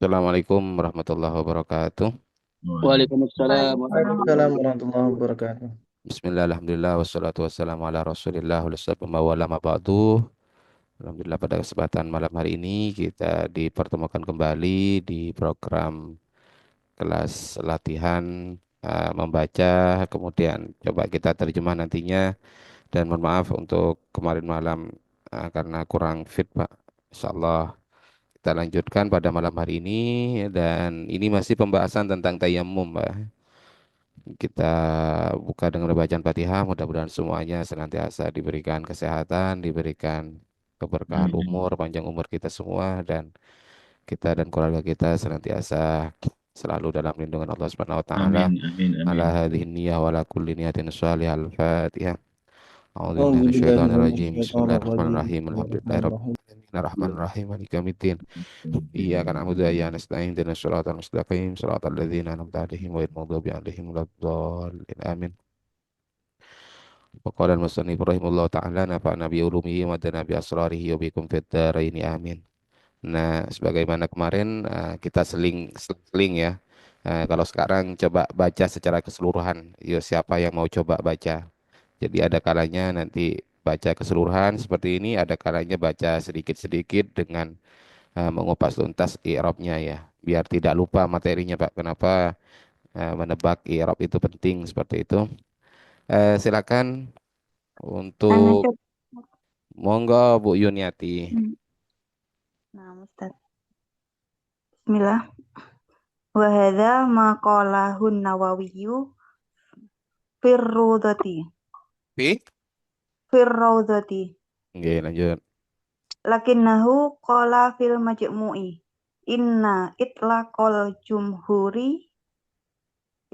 Assalamualaikum warahmatullahi wabarakatuh. Waalaikumsalam warahmatullahi Waalaikumsalam wabarakatuh. warahmatullahi wabarakatuh. Bismillah, alhamdulillah, wassalatu wassalamu ala rasulillah wala ma ba'du. Alhamdulillah pada kesempatan malam hari ini kita dipertemukan kembali di program kelas latihan membaca, kemudian coba kita terjemah nantinya. Dan mohon maaf untuk kemarin malam karena kurang fit Pak. Insyaallah kita lanjutkan pada malam hari ini dan ini masih pembahasan tentang tayammum Pak. Kita buka dengan bacaan Fatihah, mudah-mudahan semuanya senantiasa diberikan kesehatan, diberikan keberkahan Amin. umur, panjang umur kita semua, dan kita dan keluarga kita senantiasa selalu dalam lindungan Allah Subhanahu wa taala. Amin. Amin. Ala Amin. hadhihi niyyah wa ala kulli niyatin shalihah. Al-Fatihah. A'udzu billahi أعوذ بالله minasyaitonir من rajim. الشيطان الرجيم Bismillahirrahmanirrahim. بسم الله الرحمن Alhamdulillahirabbil الرحيم alamin. Arrahmanirrahim. Maliki yaumiddin. Iyyaka na'budu wa iyyaka nasta'in. Ihdinas siratal mustaqim. Shiratal ladzina an'amta 'alaihim ghairil maghdubi 'alaihim waladdallin. Amin. Waqala al-musannif rahimahullah ta'ala nafa'na bi ulumihi wa dana bi asrarihi wa bikum fid dharaini amin. Nah, sebagaimana kemarin kita seling ya. Kalau sekarang coba baca secara keseluruhan. Yo, siapa yang mau coba baca? Jadi ada kalanya nanti baca keseluruhan seperti ini, ada kalanya baca sedikit-sedikit dengan mengupas tuntas i'rabnya ya. Biar tidak lupa materinya Pak. Kenapa menebak i'rab itu penting seperti itu? Silakan Ana untuk coba. monggo Bu Yuniati. Nah, Ustaz. Bismillah. Wa hadza ma qalahu Nawawi firraudati. Pi? Firraudati. Oke, lanjut. Lakinnahu qala fil majmu'i. Inna itlaqal jumhuri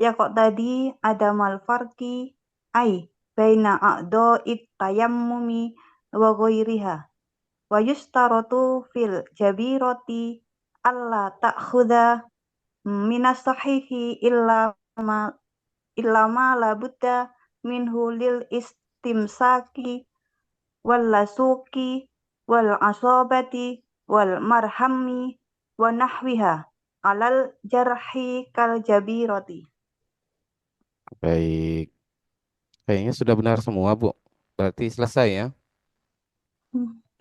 yaqtadi adamal farqi ai baina a'dha'it tayammumi wa ghairiha. Wa yustaratu fil jabirati alla ta'khudha minas sahihi illa ma la budda minhu lil istimsaki wal lasuki wal asabati wal marhami wa nahwiha alal jarhi kal jabirati. Baik. Kayaknya sudah benar semua, Bu. Berarti selesai ya,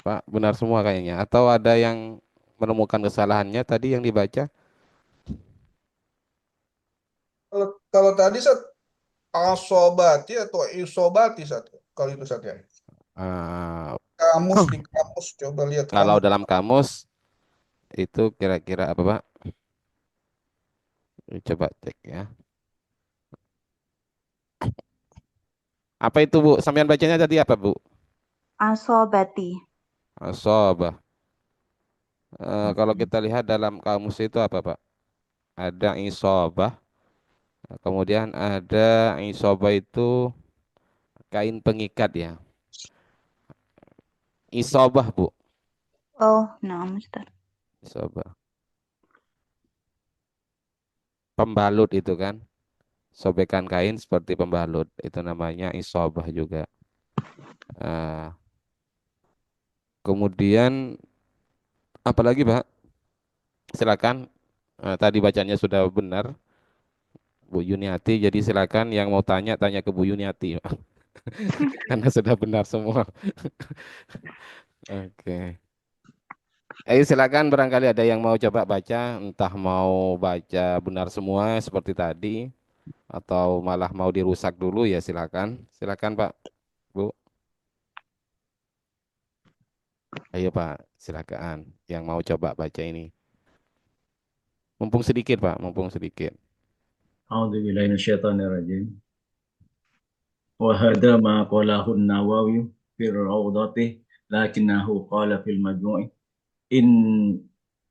Pak. Benar semua kayaknya. Atau ada yang menemukan kesalahannya tadi yang dibaca? Kalau tadi Sat, asobati atau isobati satu. Kalau itu Sat ya. Eh, Kamus di kamus coba lihat kalau kamus. dalam kamus itu kira-kira apa, Pak? Coba cek ya. Apa itu, Bu? Sampean bacanya tadi apa, Bu? Asobati. Asobah. Kalau kita lihat dalam kamus itu apa, Pak? Ada isobah. Kemudian ada isobah itu kain pengikat ya. Isobah, Bu. Oh, nah, Ustaz. Isobah. Pembalut itu kan. Sobekan kain seperti pembalut. Itu namanya isobah juga. Ah, kemudian apalagi Pak? Silakan. Tadi bacanya sudah benar Bu Yuniati. Jadi silakan yang mau tanya tanya ke Bu Yuniati. Karena sudah benar semua. Oke. Silakan barangkali ada yang mau coba baca, entah mau baca benar semua seperti tadi atau malah mau dirusak dulu ya silakan. Silakan Pak, Bu. Ayo Pak, silakan yang mau coba baca ini. Mumpung sedikit Pak, mumpung sedikit. أعوذ بالله من الشيطان الرجيم. وهذا ما قاله النووي في الروضة لكنه قال في المجموع إن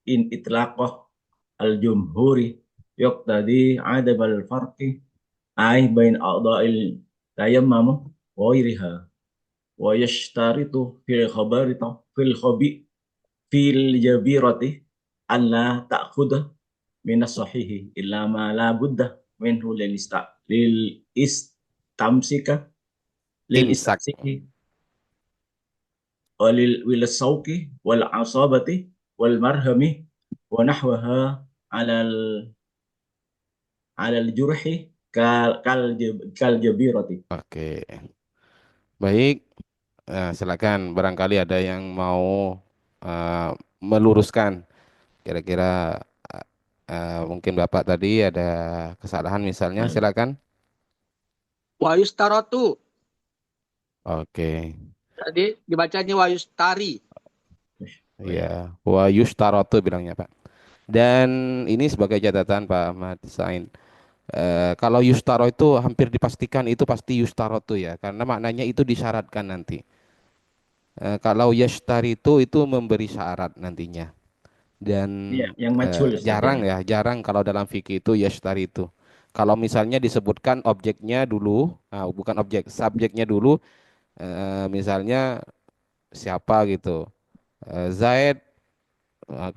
إن إطلاقه الجمهور يقتضي عدم الفرق أي بين أعضاء التيمم وغيرها ويشترط في الخبر في الجبيرة ألا تأخذ من الصحيح إلا ما لا بد منه للاستمسك Imsak. للاستمسك وللسوق والعصابة والمرهم ونحوها alal alal jurhi kal jabirati. Oke. Baik. Silakan. Barangkali ada yang mau eh, meluruskan. Kira-kira mungkin Bapak tadi ada kesalahan misalnya. Silakan. Wa yustaratu. Oke. Tadi dibacanya wa yustari. Iya. Wa yushtaratu bilangnya Pak. Dan ini sebagai catatan Pak Ahmad Sain. Kalau yustaro itu hampir dipastikan itu pasti yustarotu ya, karena maknanya itu disyaratkan nanti. Kalau yashtari itu memberi syarat nantinya. Dan Iya, yang majhul Ustaz ya. jarang kalau dalam fikih itu yashtari itu. Kalau misalnya disebutkan objeknya dulu, bukan objek, subjeknya dulu, misalnya siapa gitu, Zaid,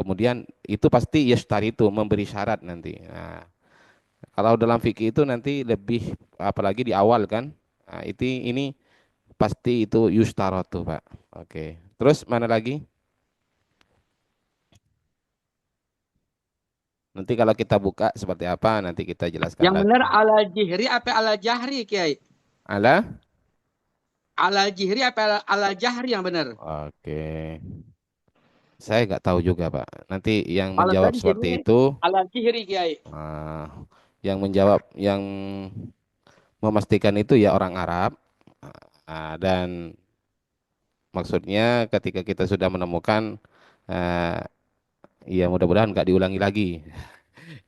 kemudian itu pasti yashtari itu memberi syarat nanti. Nah, kalau dalam fikih itu nanti lebih apalagi di awal kan. Nah, ini pasti itu yustarotu, Pak. Oke. Terus mana lagi? Nanti kalau kita buka seperti apa nanti kita jelaskan Yang benar lagi. ala jihri apa ala jahri, Kiai? Ala? Ala jihri apa ala jahri yang benar? Oke. Saya nggak tahu juga, Pak. Nanti yang Kalau menjawab tadi seperti jadinya itu, ala jihri, Kiai. ah, yang menjawab yang memastikan itu ya orang Arab. Dan maksudnya ketika kita sudah menemukan, ah, ya mudah-mudahan nggak diulangi lagi.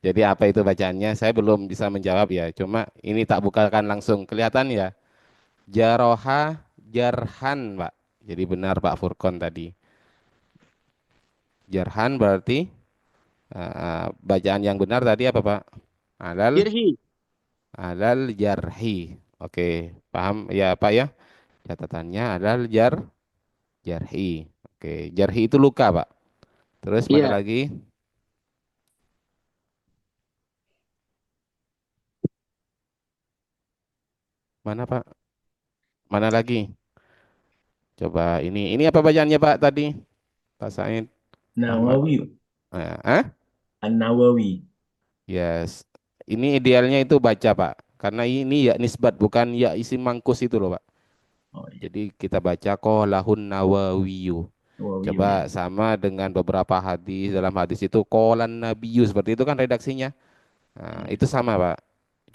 Jadi apa itu bacaannya? Saya belum bisa menjawab ya. Cuma ini tak bukakan langsung. Kelihatan ya. Jaroha Jarhan, Pak. Jadi benar Pak Furkon tadi. Jarhan berarti bacaan yang benar tadi apa Pak? Alal Jirhi. alal jarhi. Oke, paham ya Pak ya? Catatannya alal jarhi. Oke, jarhi itu luka Pak. Terus mana Iya. lagi? Mana Pak? Mana lagi? Coba ini apa bacaannya Pak tadi? Pak Said Ahmad. Nawawi, Ah? An-Nawawi. Yes. Ini idealnya itu baca, Pak. Karena ini ya nisbat bukan ya isim mangkus itu loh, Pak. Oh iya, Jadi kita baca qalahun nawawiyu. Nawawi ya. Coba sama dengan beberapa hadis dalam hadis itu qalan nabiyyu seperti itu kan redaksinya. Nah, Iya. itu sama, Pak.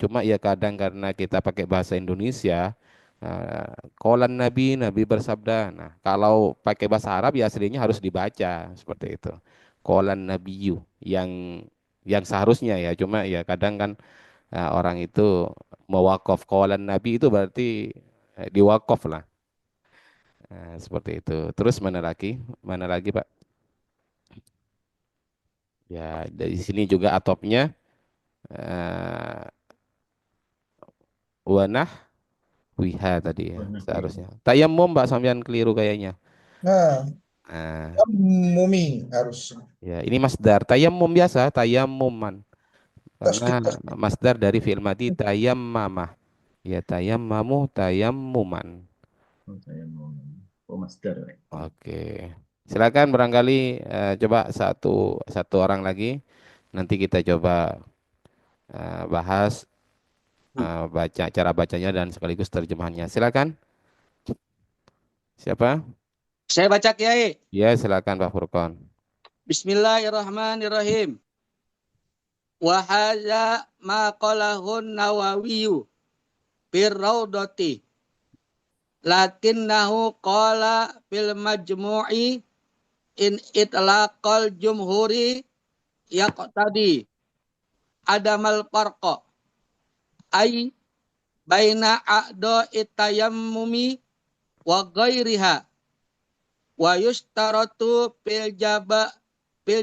Cuma ya kadang karena kita pakai bahasa Indonesia, qalan nabi bersabda. Nah, kalau pakai bahasa Arab ya aslinya harus dibaca seperti itu. Qalan nabiyyu yang seharusnya ya. Cuma ya kadang kan orang itu mewakaf qalan nabi itu berarti diwakaf lah. Nah, seperti itu. Terus mana lagi? Mana lagi, Pak? Ya, dari sini juga atopnya eh wanah wiha tadi ya, Oh, Nawawi. seharusnya. Tayammum, Mbak, sampean keliru kayaknya. Nah, Nah, mumi harus ya ini masdar. Tayammum biasa, tayammuman. Karena tasdid tasdid. masdar dari fi'il madi tayammamah. Ya tayammamu tayammuman. Oh, saya mau. Oh, master. Oke. Silakan barangkali coba satu satu orang lagi. Nanti kita coba bahas baca cara bacanya dan sekaligus terjemahannya. Silakan. Siapa? Saya baca, Kiai. Ya, silakan Pak Furqon. Bismillahirrahmanirrahim. Wa hadza ma qalahun Nawawiyu fir raudati. Lakinnahu qala fil majmu'i in itlaqal jumhuri yaqtadi adamal farqa ay baina a'do itayammumi wa ghairiha wa yustaratu fil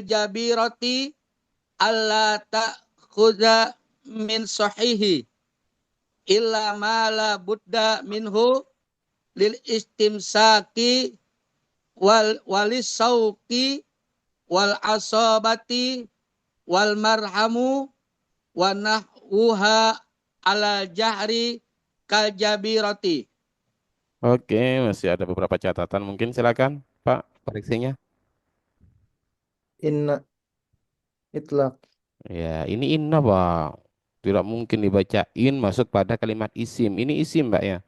jabirati alla ta'khudha min sahihi illa ma la budda minhu lil istimsaki walisauki wal asabati wal marhamu wa nahwuha ala jahri kal jabirati. Oke, masih ada beberapa catatan. Mungkin silakan Pak koreksinya. Inna itlaq. Ya, ini inna, Pak. Tidak mungkin dibacain masuk pada kalimat isim. Ini isim, Pak ya.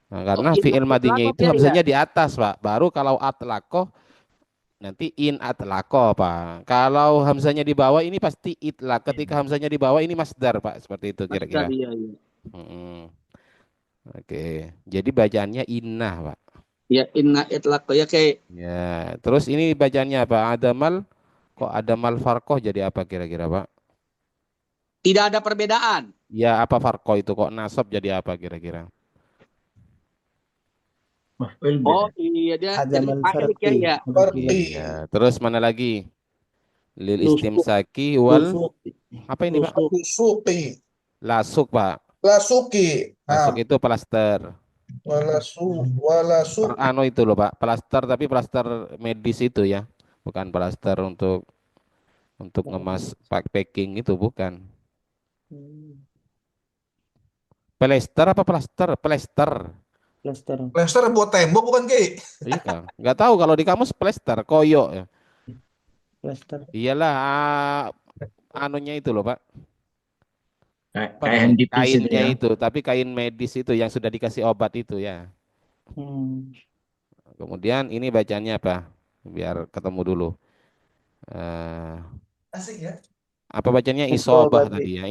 Nah, Oh, karena inna fi'il madinya itlaqo itu kira ya. hamzanya di atas, Pak. Baru kalau atlaqoh nanti in atlaqoh, Pak. Kalau hamzanya di bawah ini pasti itlaq. Ketika In. hamzanya di bawah ini masdar, Pak. Seperti itu Masdar, kira-kira. iya, iya. Mm-mm. Oke. Jadi bacaannya innah, Pak. Ya, inna itlaqo ya kayak Ya, terus ini bacaannya apa? Kok ada mal farqoh jadi apa kira-kira, Pak? tidak ada perbedaan. Ya, apa farqoh itu kok nasab jadi apa kira-kira? Maf'ul Oh bih. iya, dia عدم jadi fa'il الفرق ya, ya. Farqi. Iya, terus mana lagi? Lil لصوق istimsaki wal لصوق apa ini, Pak? لصوق Suki. Lasuk, Pak. Lasuki. Lasuk Nah, itu plaster. walasu. Anu itu loh, Pak. Plaster tapi plaster medis itu ya. Bukan plaster untuk ngemas packing itu bukan. Plester apa plaster? Plester. بلاستر Lester buat tembok bukan, Ki? Iya, Kang. Nggak tahu kalau di kamus plester, koyo ya. بلاستر Iyalah, anunya itu loh, Pak. Kayak Apa kayak namanya? handipis itu Kainnya ya. itu, tapi kain medis itu yang sudah dikasih obat itu ya. Kemudian ini bacanya apa? Biar ketemu dulu. Eh, Asik ya. apa bacanya? Isobah إصابة tadi ya.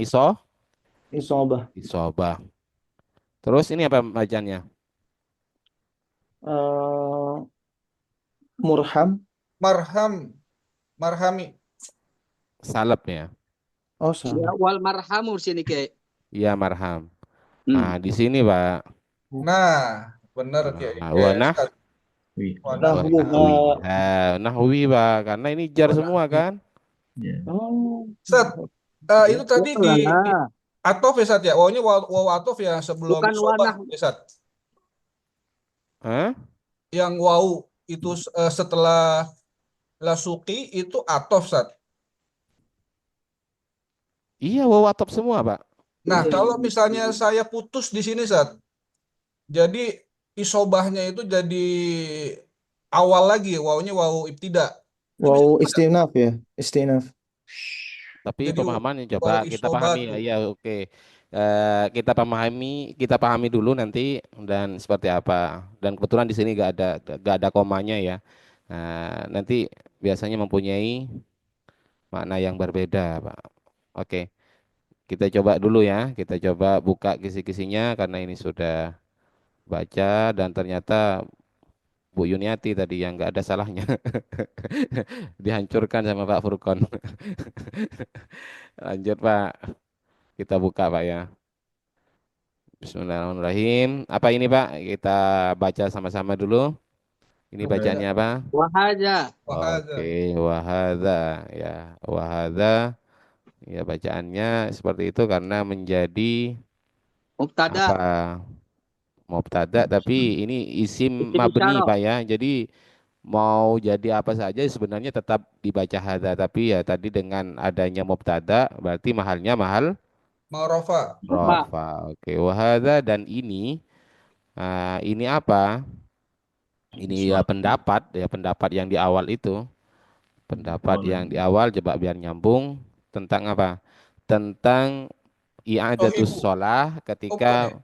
إصابة Isobah. Terus ini apa bacanya? آه مرحم Marham. Marhami. Salep ya. أو Ya, صح wal marhamu sini kayak. Iya, marham. Nah, Hmm. di sini, Pak. Nah, benar, Ki. Nah, wanah, Ustaz. Wih. Wanah. nahwi. نحوها Nahwi, Pak. Karena ini jar semua kan. Ya. Oh Ustaz, itu tadi di Walah. atof ya, Ustaz ya. Wawunya waw atof ya sebelum Bukan isobah wanah. ya, Ustaz. Hah? Yang waw itu setelah lasuki itu atof, Ustaz. Iya, wawatop semua, Pak. Nah, Iya, kalau iya. misalnya saya putus di sini, Ustaz. Jadi isobahnya itu jadi awal lagi, wawunya waw ibtida. Itu bisa واو Ustaz. استئناف يا استئناف Tapi Jadi pemahamannya coba waw kita pahami ya. isobatu. Ya, oke. Kita pahami dulu nanti dan seperti apa. Dan kebetulan di sini gak ada komanya ya. Nah, nanti biasanya mempunyai makna yang berbeda, Pak. Oke, kita coba dulu ya. Kita coba buka kisi-kisinya karena ini sudah baca dan ternyata Bu Yuniati tadi yang nggak ada salahnya dihancurkan sama Pak Furkon. Lanjut, Pak. Kita buka, Pak ya. Bismillahirrahmanirrahim. Apa ini, Pak? Kita baca sama-sama dulu. Ini Wahada. bacaannya apa? Wahaja. Wahada. Oke, wahada ya. Wahada ya bacaannya seperti itu karena menjadi Mubtada. apa? Mubtada tapi ini isim Isim mabni, isyarah. Pak ya. Jadi mau jadi apa saja sebenarnya tetap dibaca hada tapi ya tadi dengan adanya mubtada berarti mahalnya mahal Ma'rofa. Apa? rafa. Oke, wahada dan ini apa? Ini ya Suatu. pendapat yang di awal itu. Pendapat yang di Awalnya. awal coba biar nyambung tentang apa? Tentang i'adatus Tohibu. sholah ketika Oke.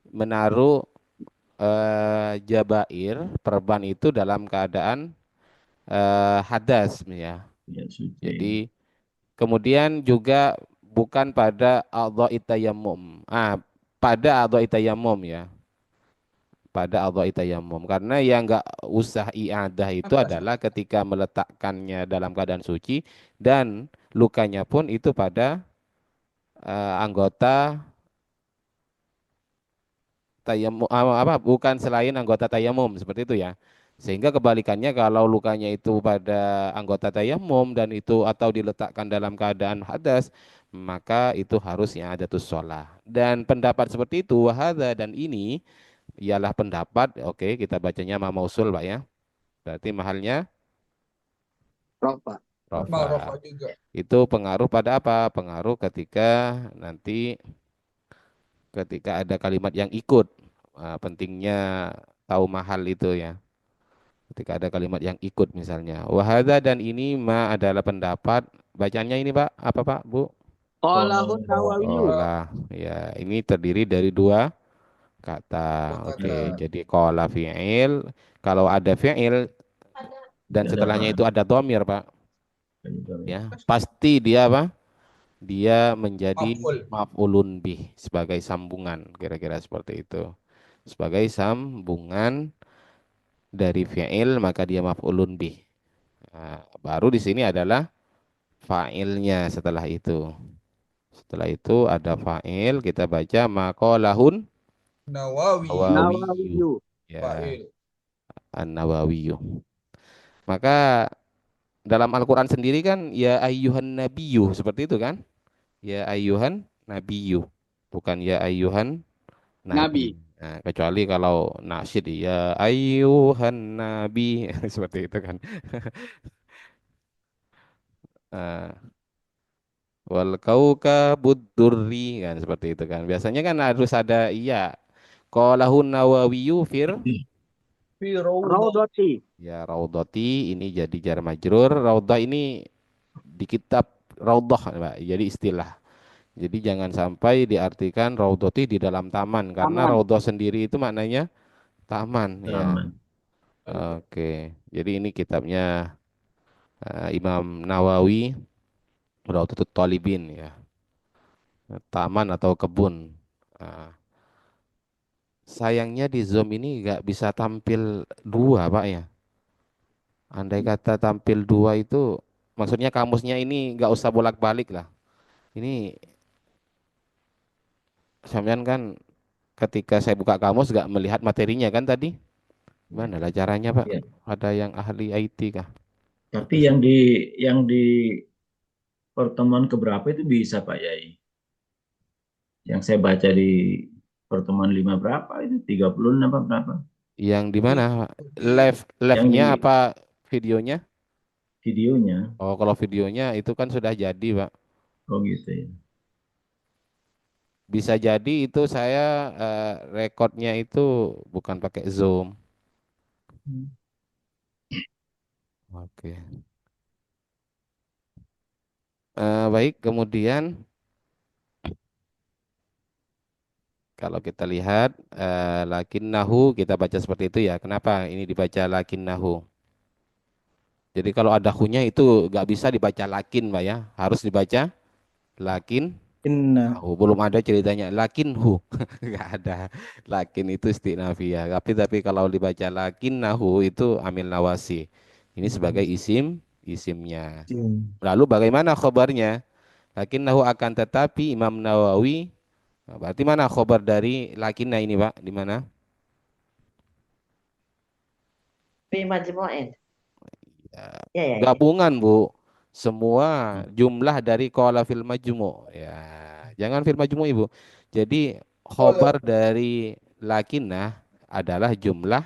menaruh jabair perban itu dalam keadaan hadas ya. Ya suci. Jadi kemudian juga bukan pada a'dha'i tayammum. Pada a'dha'i tayammum ya. Pada a'dha'i tayammum. Karena yang enggak usah i'adah itu Atas. adalah ketika meletakkannya dalam keadaan suci dan lukanya pun itu pada anggota tayamum apa bukan selain anggota tayamum seperti itu ya. Sehingga kebalikannya kalau lukanya itu pada anggota tayamum dan itu atau diletakkan dalam keadaan hadas, maka itu harusnya ada sholah. Dan pendapat seperti itu wahada dan ini ialah pendapat, oke kita bacanya ma mausul, Pak ya. Berarti mahalnya Rofa. Ma'rofa rofa. juga. Itu pengaruh pada apa? Pengaruh ketika ada kalimat yang ikut. Pentingnya tahu mahal itu ya. Ketika ada kalimat yang ikut misalnya. Wahada dan ini adalah pendapat Bacanya ini Pak, apa Pak, Bu? Qalahun Nawawiyu. Kola. Ya, ini terdiri dari dua kata. Dua Oke, kata. jadi kola fi'il. Kalau ada fi'il dan Tidak ada setelahnya itu fa'il. ada domir Pak, ya, pasti dia apa? Dia menjadi Maf'ul. maf'ulun bih sebagai sambungan, kira-kira seperti itu. Sebagai sambungan dari fi'il maka dia maf'ulun bih. Nah, baru di sini adalah fa'ilnya setelah itu. Setelah itu ada fa'il, kita baca maqalahun Nawawi. Nawawiyu. Nawawiyu. Ya, Fa'il. An-Nawawiyu. Maka dalam Al-Quran sendiri kan ya ayyuhan nabiyyu seperti itu kan? Ya ayyuhan nabiyyu, bukan ya ayyuhan Nabi. nabi. Nah, kecuali kalau nasyid ya ayyuhan nabi seperti itu kan. Nah, wal kaukabud durri kan seperti itu kan. Biasanya kan harus ada iya. Qalahun Nawawiyu Fi rawdah. Raudhati. ya raudhati ini jadi jar majrur. Raudhah ini di kitab raudhah Pak. Jadi istilah. Jadi jangan sampai diartikan raudhati di dalam taman karena Taman. raudhah sendiri itu maknanya taman ya. Taman. Oke. Jadi ini kitabnya Imam Nawawi Raudhatut Thalibin ya. Taman atau kebun. Nah, sayangnya di Zoom ini nggak bisa tampil dua Pak ya. Andai kata tampil dua itu, maksudnya kamusnya ini nggak usah bolak-balik lah. Ini sampean kan ketika saya buka kamus nggak melihat materinya kan tadi? Gimana lah caranya Pak? Ya. Ada yang ahli IT kah? Tapi yang di pertemuan keberapa itu bisa Pak Yai? Yang saya baca di pertemuan 5 berapa itu? 30 apa berapa? Yang di mana? Yang Live-nya di apa videonya? videonya. Oh, kalau videonya itu kan sudah jadi, Pak. Oh gitu ya. Bisa jadi itu saya rekodnya itu bukan pakai Zoom. Oke. Baik, kemudian kalau kita lihat lakinnahu kita baca seperti itu ya. Kenapa ini dibaca lakinnahu? Jadi kalau ada hunya itu nggak bisa dibaca lakin, Pak ya. Harus dibaca lakin. Inna. Belum ada ceritanya lakinhu. Nggak ada. Lakin itu istinafiyah. Tapi kalau dibaca lakinnahu itu amil nawasi. Ini sebagai isimnya. Lalu bagaimana khobarnya? Lakinnahu akan tetapi Imam Nawawi. Nah, berarti mana khobar dari lakinna ini, Pak? Di mana? Fi majmu'in. Ya, Ya. gabungan, Bu. Semua jumlah dari qala fil majmu'. Ya, jangan fil majmu', Ibu. Jadi khobar dari lakinnah adalah jumlah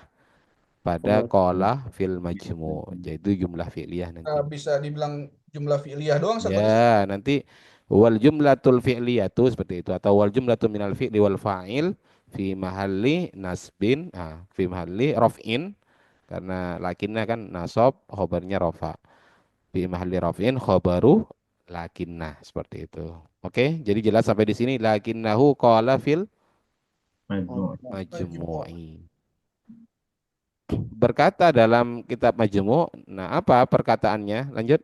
pada qala fil majmu'. Jadi jumlah fi'liyah nanti. Bisa dibilang jumlah fi'liyah doang satu. Ya, nanti wal jumlatul fi'liyatu seperti itu atau wal jumlatu minal fi'li wal fa'il fi mahalli nasbin, fi mahalli raf'in karena lakinna kan nasab, khobarnya rafa. Fi mahalli raf'in khobaru lakinna seperti itu. Oke, jadi jelas sampai di sini lakinnahu qala fil majmu'i. Berkata dalam kitab majmu'. Nah, apa perkataannya? Lanjut.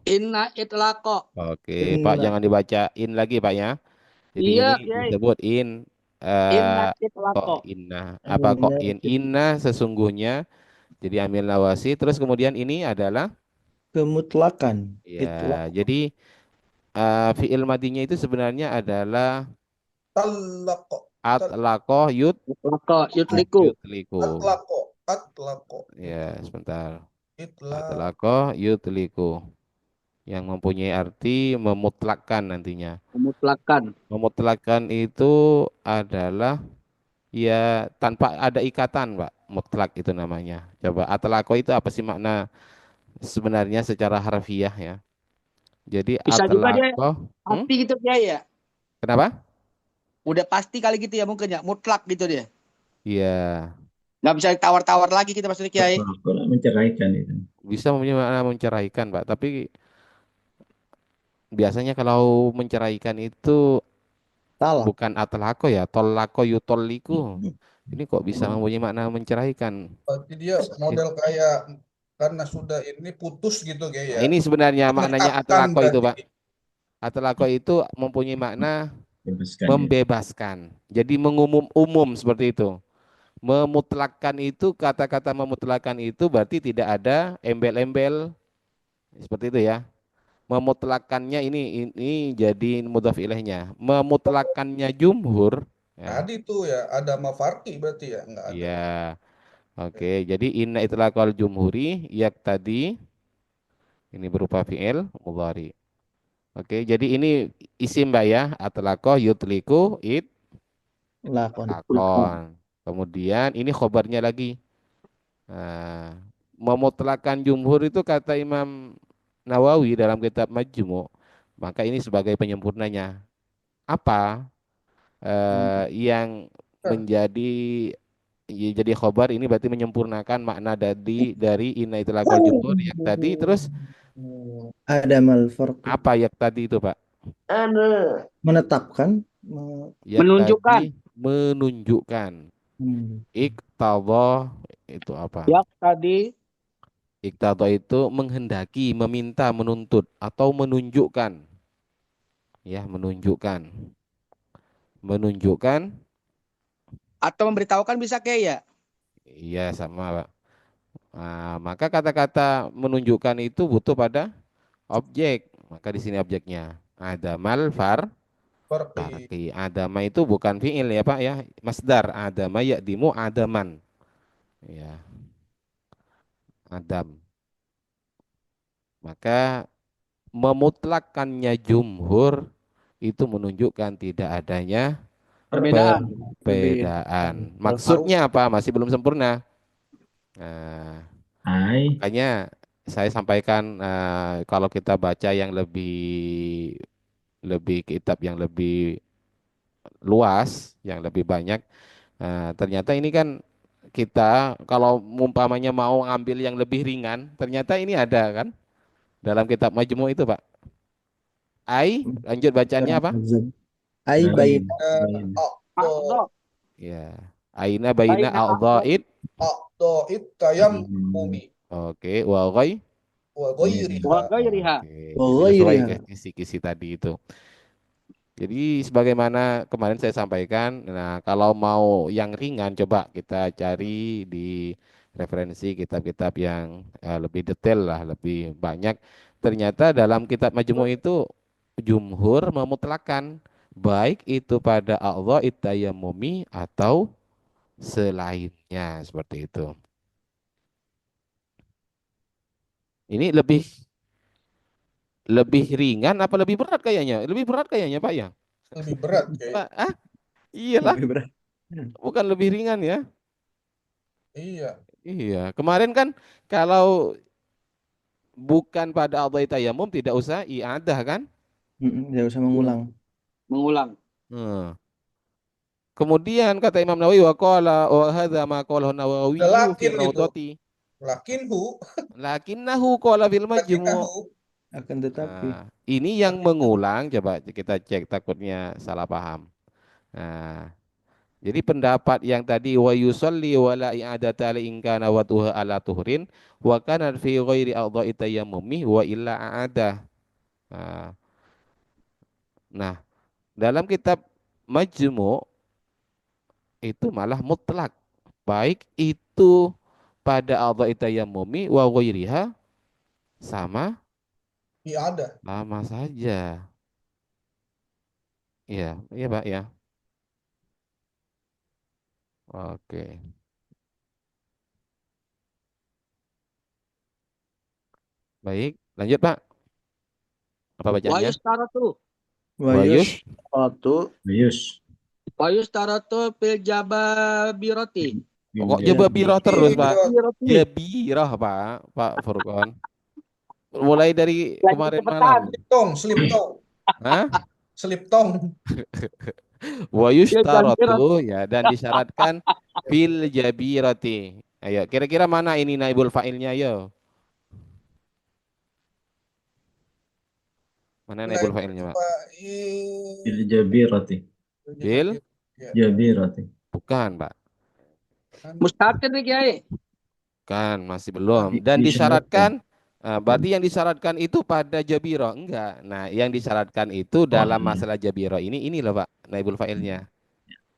Inna itlaqo. Oke, Pak, Inna. jangan dibaca in lagi, Pak ya. Jadi Iya, ini Yai. disebut in Inna kok itlaqo. inna. Apa kok inna sesungguhnya. Jadi amil nawasi. Terus kemudian ini adalah Kemutlakan. ya. Jadi fi'il madinya itu sebenarnya adalah Talaqo. atlaqo Itlaqo. Yutliku. yutliku. Atlaqo. Ya, sebentar. Itlaq. Atlaqo yutliku. Yang mempunyai arti memutlakkan nantinya. Memutlakan. Memutlakkan itu adalah ya tanpa ada ikatan, Pak. Mutlak itu namanya. Coba atlaqo itu apa sih makna sebenarnya secara harfiah ya? Jadi Bisa juga dia atlaqo. pasti gitu ya. Kenapa? Udah pasti kali gitu ya mungkin ya. Mutlak gitu dia. Iya. Nggak bisa tawar-tawar lagi kita maksudnya Kiai. Menceraikan itu. Bisa mempunyai makna menceraikan, Pak. Tapi biasanya kalau menceraikan itu Talak. bukan atlako ya, tolako yutoliku. Ini kok bisa mempunyai makna menceraikan? Berarti dia model kayak karena sudah ini putus gitu kayak Nah, ya. ini sebenarnya maknanya Menetapkan atlako itu, berarti. Pak. Atlako itu mempunyai makna Bebaskan ya. membebaskan. Jadi umum seperti itu. Memutlakkan itu, kata-kata memutlakkan itu berarti tidak ada embel-embel seperti itu ya. Memutlakkannya ini jadi mudhaf ilaihnya. Memutlakkannya jumhur ya. Tadi tuh ya ada mafarki berarti ya nggak ada. Ya, oke. Jadi inna itlaqal jumhuri yak tadi ini berupa fi'il mudhari. Oke, jadi ini isim Mbak ya, atlaqah yutliku Lakon. lakon. Kemudian ini khobarnya lagi. Nah, memutlakkan jumhur itu kata Imam Nawawi dalam kitab Majmu', maka ini sebagai penyempurnanya. Apa yang menjadi jadi khobar ini berarti menyempurnakan makna dari inna itlaqal jumhur yang tadi. Terus Ada malfarq. apa yang tadi itu, Pak? Anu, Menetapkan. Yang Menunjukkan. tadi menunjukkan. Iqtadha itu apa? Ya tadi Iqtadha itu menghendaki, meminta, menuntut atau menunjukkan. Ya, menunjukkan. Menunjukkan, atau memberitahukan bisa kayak ya. iya sama, Pak. Nah, maka kata-kata menunjukkan itu butuh pada objek. Maka di sini objeknya. Adamal Farki. farqi. Adama itu bukan fiil ya, Pak ya. Masdar. Adama ya'dimu adaman. Ya, adam. Maka memutlakkannya jumhur itu menunjukkan tidak adanya Perbedaan. perbedaan. Maksudnya apa? Masih belum sempurna. Nah, Hai. makanya saya sampaikan kalau kita baca yang lebih lebih kitab yang lebih luas, yang lebih banyak, ternyata ini kan kita kalau umpamanya mau ambil yang lebih ringan, ternyata ini ada kan dalam kitab Majmu' itu, Pak. Lanjut bacanya apa? Ai bain. Akdo. Ya. Aina baina Baina a'dha'id. Akdoit tayam bumi Oke, wa ghay. wa ghairiha. wa ghairiha. Oke, Wa menyesuaikan ghairiha. kisi-kisi tadi itu. Jadi sebagaimana kemarin saya sampaikan, nah kalau mau yang ringan coba kita cari di referensi kitab-kitab yang lebih detail lah, lebih banyak. Ternyata dalam kitab Majmu' itu jumhur memutlakkan baik itu pada Allah tayammumi atau selainnya seperti itu. Ini lebih ringan apa lebih berat kayaknya? Lebih berat kayaknya, Pak ya? Lebih berat kayak. Pak, iyalah, Lebih berat. bukan lebih ringan ya? Iya. Iya, kemarin kan kalau bukan pada Allah tayammum tidak usah i'adah kan? Tidak usah mengulang. Mengulang. Hmm. Kemudian kata Imam Nawawi wa qala wa hadza ma qalahu Nawawi Ada fi lakin itu. raudhati. Lakinhu. Lakinnahu qala fil majmu'. Lakinnahu. Akan tetapi. Nah, ini yang mengulang coba kita cek takutnya salah paham. Nah, jadi pendapat yang tadi wa yusalli wa la i'adata li in kana watuha ala tuhrin wa kana fi ghairi adha'i tayammumi wa illa a'ada. Nah, dalam kitab Majmu' itu malah mutlak. Baik itu pada adha'i tayammumi wa ghairiha sama Iya ada. sama saja. Iya, iya Pak ya. Oke. Baik, lanjut Pak. Apa Wa bacanya? yustaratu. Wa Wayus yushratu. Yus. Wa yustaratu fil jababirati. kok jababirah terus Pak? Jababirati. Jabirah Pak Furqon. Mulai dari Lagi kemarin cepetan. malam. Slip tong. Hah? Slip tong. Wa yushtaratu ya dan disyaratkan fil jabirati. Ayo, kira-kira mana ini naibul fa'ilnya ayo? Mana naibul Naibul fa'ilnya, Pak? fa'il. Bil jabirati. Bil? Ya. Jabirati. Bukan, Pak. Mustaqil nih Kiai. Kan masih belum. Dan Disyaratkan. disyaratkan, berarti yang disyaratkan itu pada jabiro, enggak. Nah, yang disyaratkan itu Oh dalam iya. masalah jabiro ini loh Pak, naibul fa'ilnya.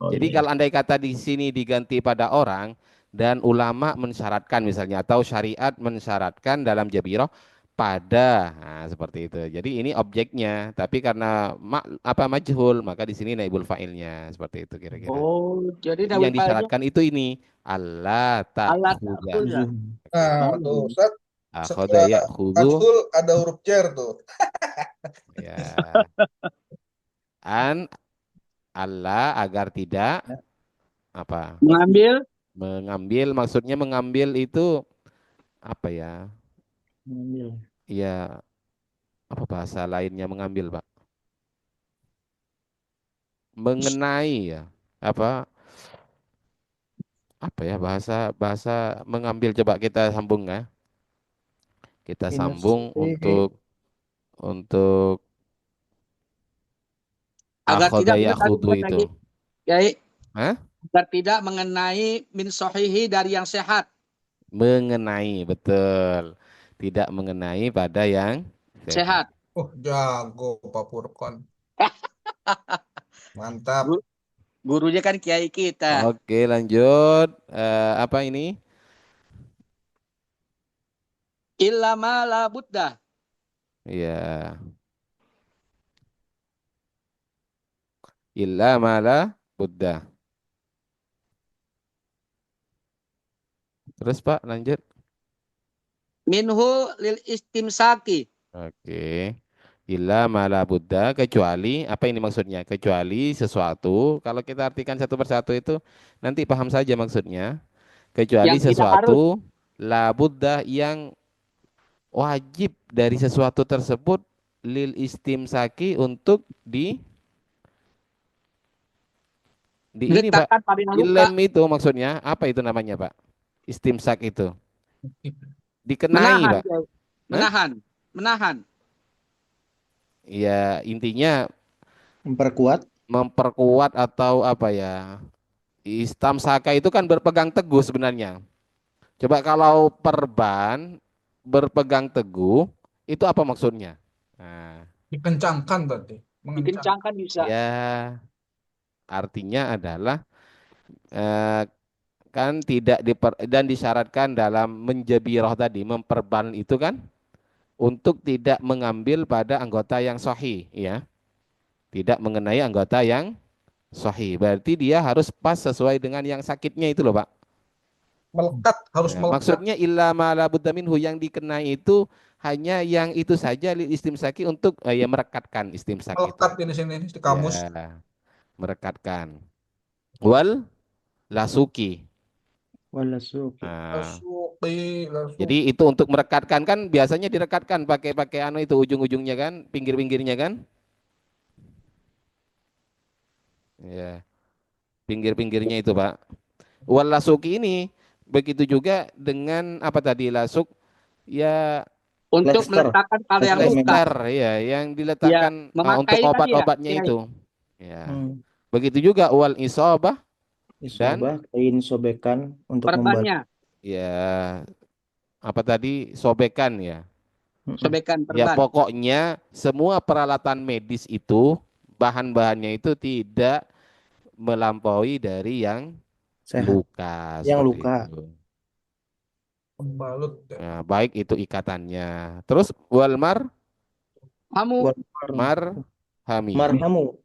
Oh Jadi iya. kalau andai kata di sini diganti pada orang dan ulama mensyaratkan misalnya atau syariat mensyaratkan dalam jabiro pada, nah, seperti itu. Jadi ini objeknya, tapi karena majhul, maka di sini naibul fa'ilnya seperti itu kira-kira. Oh, jadi Jadi naibul yang fa'ilnya disyaratkan itu ini Allah Allah ta'khudha. ta'khudha. Nah, tuh Oh. Ustaz, Akhoda setelah ya khudu majhul ada huruf cer tuh. ya an Allah agar tidak apa Mengambil mengambil, maksudnya mengambil itu apa ya, Mengambil. ya apa bahasa lainnya mengambil Pak, mengenai ya apa apa ya bahasa bahasa mengambil, coba kita sambung ya, kita sambung Minus untuk agar akhoda tidak ya ingat tadi khudu ingat itu. lagi Kiai, Hah? agar tidak mengenai min sohihi dari yang sehat. Mengenai, betul, tidak mengenai pada yang sehat. Sehat. Oh, jago Pak Furqon. Mantap. Gu- Gurunya kan Kiai kita. Oke, lanjut. Apa ini? Illa ma la budda. Ya, illa mala Buddha. Terus Pak, lanjut. Minhu lil istimsaki. Oke. Illa mala Buddha, kecuali, apa ini maksudnya? Kecuali sesuatu, kalau kita artikan satu persatu itu, nanti paham saja maksudnya. Kecuali Yang tidak harus. sesuatu, la Buddha yang wajib dari sesuatu tersebut, lil istimsaki untuk di ini Pak. Diletakkan pada yang luka. Dilem itu maksudnya, apa itu namanya Pak? Istimsak itu. Dikenai Menahan. Pak. Kiai. Hah? Menahan. Menahan. Ya intinya memperkuat atau apa ya, istamsaka itu kan berpegang teguh sebenarnya. Coba kalau perban berpegang teguh itu apa maksudnya? Nah, Dikencangkan berarti. Mengencang. Dikencangkan bisa. ya artinya adalah kan tidak dan disyaratkan dalam menjabiroh tadi, memperban itu kan untuk tidak mengambil pada anggota yang sahih, ya, tidak mengenai anggota yang sahih. Berarti dia harus pas sesuai dengan yang sakitnya itu loh Pak. Melekat, harus Ya, melekat. maksudnya illa ma la budda minhu, yang dikenai itu hanya yang itu saja, lil istimsaki, untuk ya merekatkan istimsak itu. Melekat di sini di kamus. Ya, merekatkan. Wal lasuki. walasuki. Nah, Lasuki. jadi itu untuk merekatkan, kan biasanya direkatkan pakai anu itu ujung-ujungnya kan, pinggir-pinggirnya kan. Ya, pinggir-pinggirnya itu Pak. Wal lasuki ini begitu juga dengan apa tadi, lasuk ya, Untuk Plester. meletakkan pada yang luka. plester ya, yang Ya, diletakkan untuk memakai tadi ya. obat-obatnya Kiai. itu. Ya. Hmm. Begitu juga wal isobah dan Isobah, kain sobekan untuk membantu. Perbannya. ya apa tadi, sobekan ya. Sobekan Ya perban. pokoknya semua peralatan medis itu bahan-bahannya itu tidak melampaui dari yang Sehat. luka, Yang seperti luka. itu. Pembalut. Ya, baik itu ikatannya. Terus walmar Kamu marhami. Marhamu.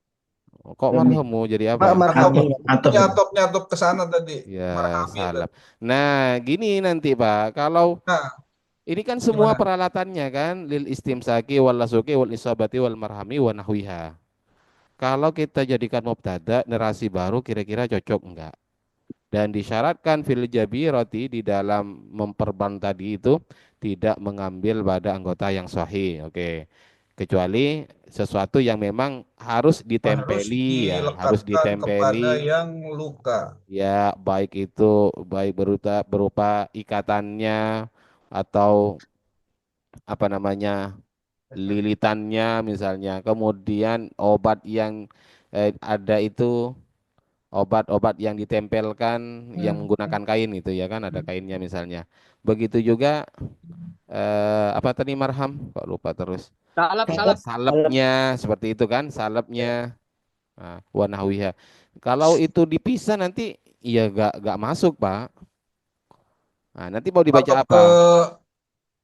Kok marhamu jadi apa? Marhamu. Atau Nyatop-nyatop ke sana tadi. Ya, Marhami salah. tadi. Nah, gini nanti Pak, kalau Nah, ini kan semua gimana? peralatannya kan, lil istimsaki wal lasuki wal isabati wal marhami wa nahwiha. Kalau kita jadikan mubtada, narasi baru, kira-kira cocok enggak? Dan disyaratkan fil jabirati, di dalam memperban tadi itu tidak mengambil pada anggota yang sahih. Oke. Kecuali sesuatu yang memang harus Harus ditempeli ya, harus dilekatkan kepada ditempeli. yang luka. Ya, baik itu berupa ikatannya atau apa namanya, lilitannya misalnya. Kemudian obat yang ada itu obat-obat yang ditempelkan yang menggunakan kain itu ya kan ada kainnya misalnya. Begitu juga apa tadi marham? Kok lupa terus. Salap, Salep, salap. salep. Salepnya seperti itu kan, salepnya wa nahwiha. Kalau itu dipisah nanti ya gak masuk, Pak. Nah, nanti mau dibaca Atau apa? ke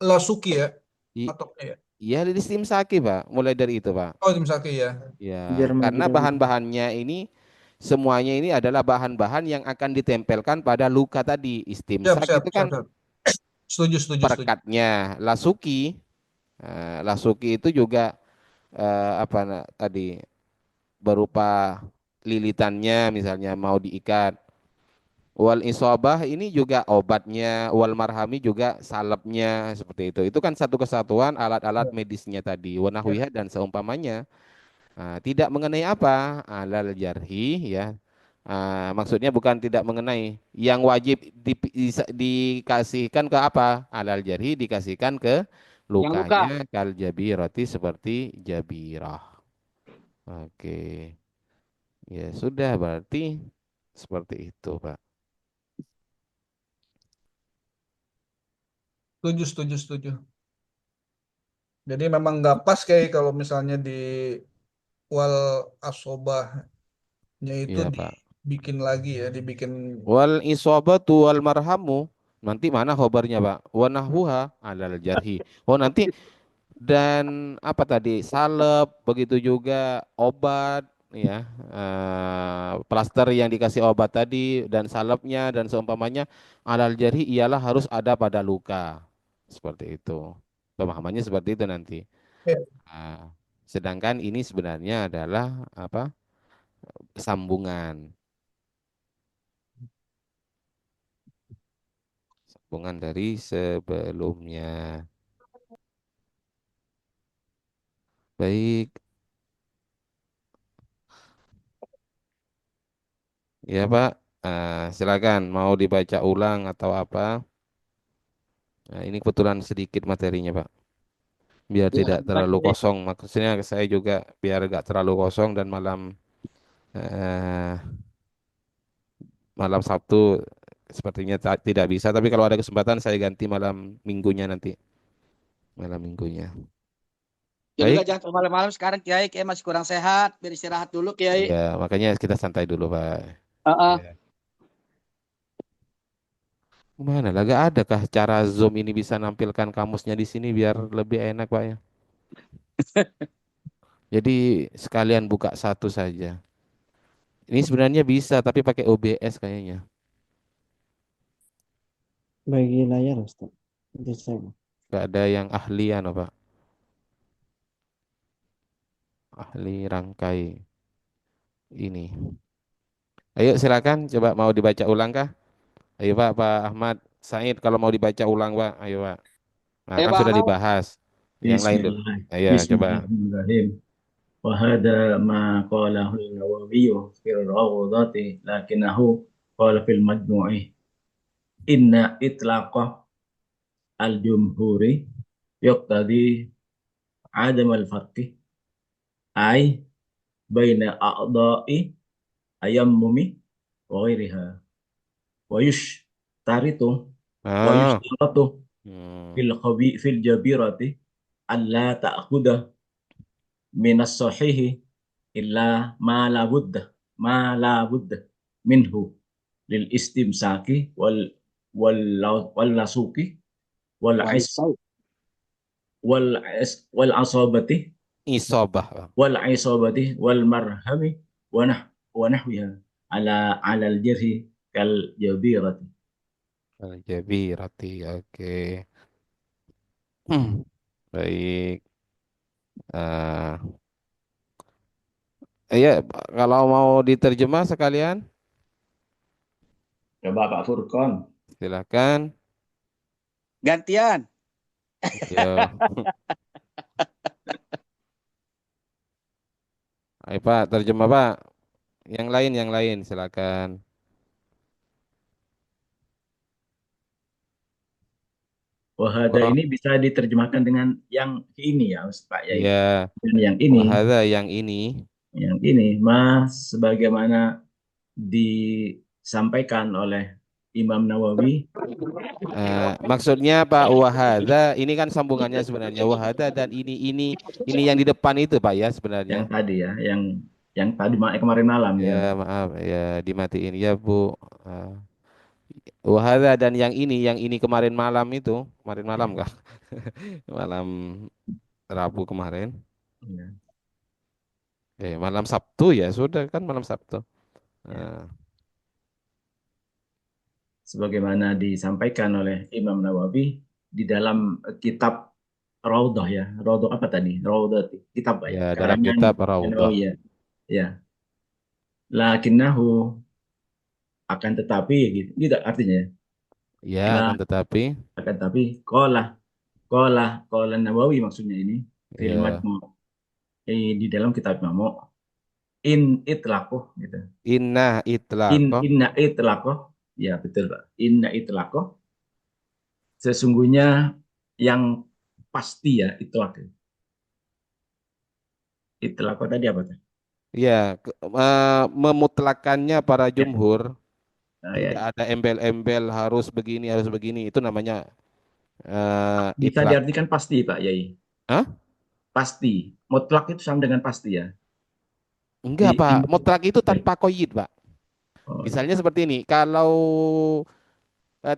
Lasuki ya, I- atau ya. Iya di saki, Pak. Mulai dari itu, Pak. Oh, tim Saki ya. Ya, Biar maju karena lagi. bahan-bahannya ini semuanya ini adalah bahan-bahan yang akan ditempelkan pada luka tadi. Siap, Istimsak siap, itu siap, kan siap. Setuju, setuju, setuju. perekatnya. Lasuki, lasuki itu juga tadi berupa lilitannya misalnya mau diikat. Wal isobah ini juga obatnya, wal marhami juga salepnya seperti itu. Itu kan satu kesatuan alat-alat Ya, medisnya tadi, ya. wanahwiha dan seumpamanya. Tidak mengenai apa? Alal jarhi ya. Maksudnya bukan tidak mengenai. Yang wajib dikasihkan ke apa? Alal jarhi dikasihkan ke Yang luka. lukanya kal jabirati seperti jabirah. Oke. Ya sudah berarti seperti itu, Pak. Setuju, setuju, setuju. Jadi memang nggak pas kayak kalau misalnya di wal asobahnya itu Iya, Pak. dibikin lagi ya, dibikin. Wal isobatu wal marhamu. Nanti mana khobarnya, Pak? Wa nahwuha alal jarhi. Oh, nanti dan apa tadi? Salep, begitu juga obat ya. Plaster yang dikasih obat tadi dan salepnya dan seumpamanya alal jarhi ialah harus ada pada luka. Seperti itu. Pemahamannya seperti itu nanti. Ya, Nah, sedangkan ini sebenarnya adalah apa? Sambungan. Sambungan dari sebelumnya. Baik, ya Pak. Silakan mau dibaca ulang atau apa? Nah, ini kebetulan sedikit materinya Pak. Biar Ya, tidak terlalu baca deh. kosong. Maksudnya saya juga biar gak terlalu kosong dan malam eh, malam Sabtu sepertinya tidak bisa. Tapi kalau ada kesempatan saya ganti malam minggunya nanti. Malam minggunya. Ya juga Baik. jangan terlalu malam sekarang Kiai. Kiai masih kurang sehat. Biar istirahat dulu Kiai. Ya, makanya kita santai dulu Pak. Heeh. Ya. Gimana lah, gak adakah cara Zoom ini bisa nampilkan kamusnya di sini biar lebih enak Pak ya? Jadi sekalian buka satu saja. Ini sebenarnya bisa tapi pakai OBS kayaknya. Bagi layar, Ustaz. Bisa. Gak ada yang ahlian Pak. Ahli rangkai ini. Ayo silakan coba mau dibaca ulang kah? Ayo Pak Ahmad Said kalau mau dibaca ulang Pak. Ayo Pak. Nah Ayo kan Pak sudah Ahmad. dibahas. Yang lain dulu. Bismillah. Ayo coba. Bismillahirrahmanirrahim. وهذا ما قاله النووي في الروضة لكنه قال في المجموع إن إطلاق الجمهور يقتضي عدم الفرق أي بين أعضاء التيمم وغيرها ويشترط Ah. ويشترط في الجبيرة ألا تأخذ من الصحيح إلا ما لا بد منه للاستمساك واللصوق والعص Waisau. والعصابة Isobah Pak. والعصابة والمرهم ونحوها على الجرح كالجبيرة. Al-Jabirati. Oke. Hmm. Baik. eh iya, kalau mau diterjemah sekalian, Coba Pak Furkon. silakan. Gantian. Yo, ayo Pak, terjemah Pak. Yang lain, silakan. Wahada Oh, ini bisa diterjemahkan dengan yang ini ya, Pak Yai. ya. Dan yang ini, Wahada yang ini. Mas, sebagaimana disampaikan oleh Imam Nawawi Maksudnya Pak wahada ini kan sambungannya sebenarnya wahada dan ini yang di depan itu Pak ya sebenarnya. yang tadi ya, yang tadi kemarin malam Ya ya. maaf ya dimatiin ya Bu. Eh, wahada dan yang ini kemarin malam kah? Malam Rabu kemarin. Ya, Malam Sabtu ya sudah kan malam Sabtu. ya. Eh, Sebagaimana disampaikan oleh Imam Nawawi di dalam kitab Raudhah ya. Raudhah apa tadi? Raudhah kitab ya, ya dalam karangan kitab Raudhah. Nawawi ya. Ya. Lakinnahu akan tetapi gitu. Gitu artinya ya. Ya Lah akan tetapi akan tetapi qala Nawawi maksudnya ini fil ya majmu' di dalam kitab Majmu' in itlaqoh gitu. inna itlaqah Inna itlaqoh ya betul Pak. Inna itlaqoh sesungguhnya yang pasti ya itlaq. Itlaqoh tadi apa tuh? ya memutlakannya para Ya, jumhur tidak ya. ada embel-embel harus begini itu namanya Bisa itlaq. diartikan pasti Pak Yai. Hah? Pasti. Mutlak itu sama dengan pasti ya. Enggak Pak, Ini mutlak itu tanpa koyid Pak. oh, Misalnya seperti ini, kalau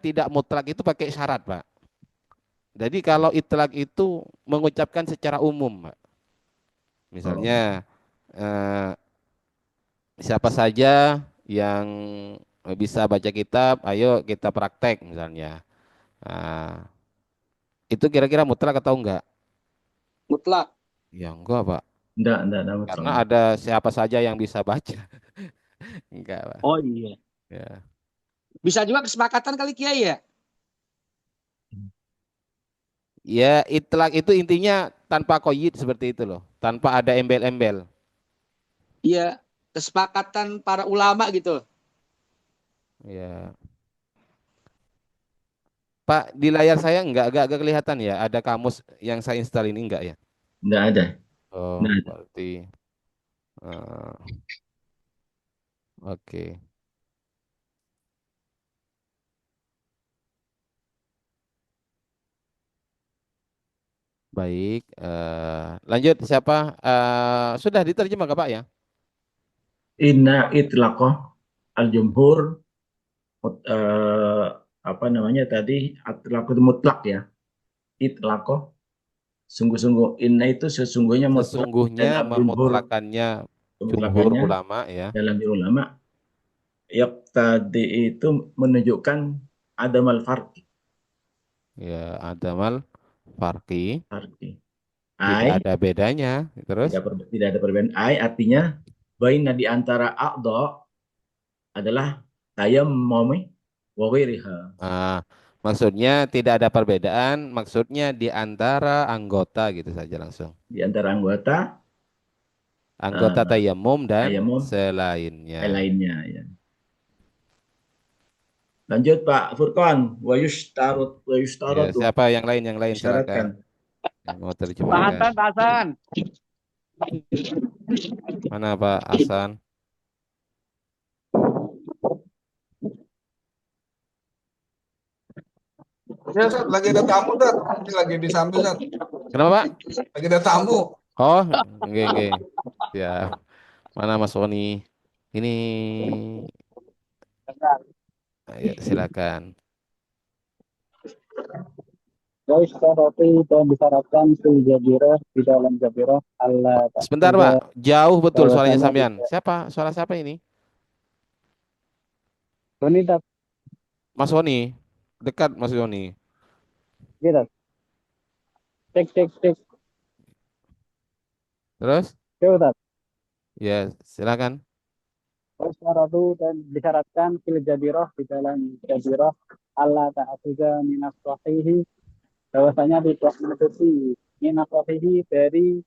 tidak mutlak itu pakai syarat Pak. Jadi kalau itlaq itu mengucapkan secara umum Pak. oh, Misalnya eh, siapa saja yang bisa baca kitab, ayo kita praktek misalnya. Nah, itu kira-kira mutlak atau enggak? Mutlak. Ya enggak, Pak. enggak mutlak. Karena ada siapa saja yang bisa baca. Enggak, Pak. Oh iya. Ya. Bisa juga kesepakatan kali Kiai ya? Ya, itlak itu intinya tanpa koyit seperti itu loh. Tanpa ada embel-embel. Iya, kesepakatan para ulama gitu. Ya. Pak, di layar saya agak kelihatan ya. Ada kamus yang saya install ini enggak ya? Enggak ada. Oh, Enggak ada. berarti oke. Baik, lanjut siapa? Sudah diterjemah Pak ya? Inna itlaqoh al-jumhur eh, apa namanya tadi itlaqoh itu mutlak ya. Itlaqoh sungguh-sungguh inna itu sesungguhnya mutlak Sesungguhnya dalam jumhur memutlakannya jumhur kemutlakannya ulama ya. dalam ulama yang tadi itu menunjukkan adamal farqi. Ya, adamal farqi, Farqi. tidak Ai ada bedanya. Terus tidak ada perbedaan. Ai artinya baina di antara a'dha adalah tayammum wa ghairiha. ah, maksudnya tidak ada perbedaan, maksudnya di antara anggota gitu saja langsung. Di antara anggota Anggota tayamum dan tayammum selainnya. lainnya ya. Lanjut Pak Furqan, wa Ya, yushtaratu siapa yang lain silakan. disyaratkan. Yang mau Pak terjemahkan. Hasan, Pak Hasan. Mana Pak Hasan? Ya, Sat, lagi ada tamu, Sat. Ini lagi disambil, Sat. Kenapa Pak? Lagi ada tamu. Oh, nggih. Ya, mana Mas Roni? Ini ya, silakan. Guys, roti dan disyaratkan fil jabirah di dalam jabirah Allah Sebentar ta'ala Pak, jauh betul suaranya bahwasanya sampean. Siapa? Suara siapa ini? wanita Mas Roni. Dekat Mas Roni. kita cek Terus? coba. Ya, silakan. Wasyaratу dan disyaratkan fil jabirah di dalam jabirah Allah ta'ala minas sahihi bahwasanya tidak menutupi minas sahihi dari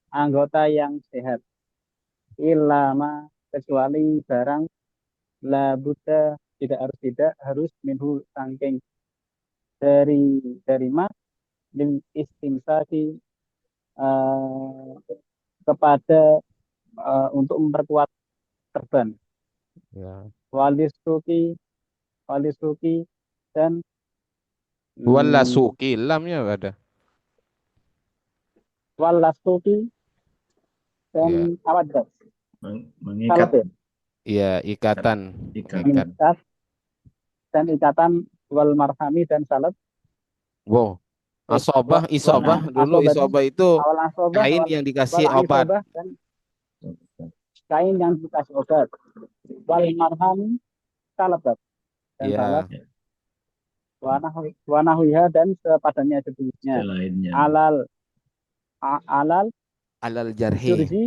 anggota yang sehat ilama kecuali barang la buddha tidak harus minhu sangking dari mas lil istimsaki eh, kepada untuk memperkuat serban Ya. walisuki walisuki dan Wala mm, suki lamnya ada. walasuki dan Ya. apa juga Mengikat salat ya Iya, ikatan, ikat. mengikat. mengikat dan ikatan wal marhami dan salat Wow. Asobah, wal isobah dulu asobati isobah itu awal asobah kain wal yang dikasih wal obat. isobah dan kain yang dikasih obat wal marhami salat dan salat Iya, wanahuiha dan sepadannya sejenisnya Selainnya. alal alal jarhi. jurji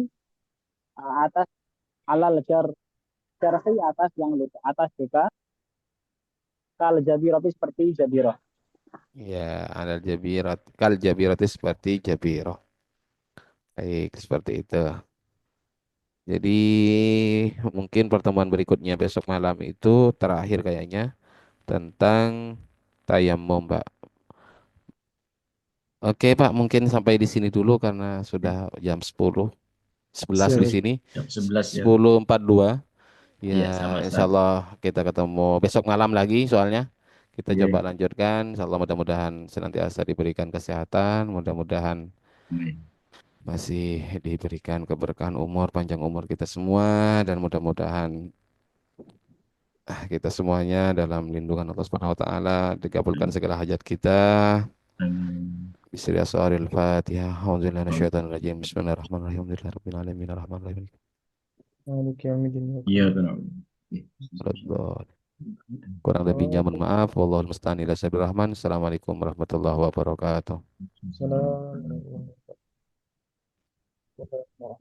atas alal jarhi atas yang luka atas luka kal jabirah seperti jabirah Ya, alal jabirat. Kal jabirat itu seperti jabiroh. Baik, seperti itu. Jadi mungkin pertemuan berikutnya besok malam itu terakhir kayaknya tentang tayamum, Pak. Oke, Pak, mungkin sampai di sini dulu karena sudah jam 11 di Siap. sini. Jam 11 ya. 10.42. Ya, Iya, sama insya Allah kita ketemu besok malam lagi soalnya. Kita Iya. coba lanjutkan. Insya Allah mudah-mudahan senantiasa diberikan kesehatan. Mudah-mudahan masih diberikan keberkahan umur, panjang umur kita semua. Dan mudah-mudahan kita semuanya dalam lindungan Allah Subhanahu wa taala dikabulkan segala hajat kita. Amin. Bismillahirrahmanirrahim. Alhamdulillah minasyaitonirrajim. Bismillahirrahmanirrahim. Alhamdulillahirabbil alamin arrahmanirrahim. Iya, benar. Waladhdallin. Kurang lebihnya mohon maaf. Wallahul musta'an ila sabir rahman. Assalamualaikum warahmatullahi wabarakatuh. Assalamualaikum.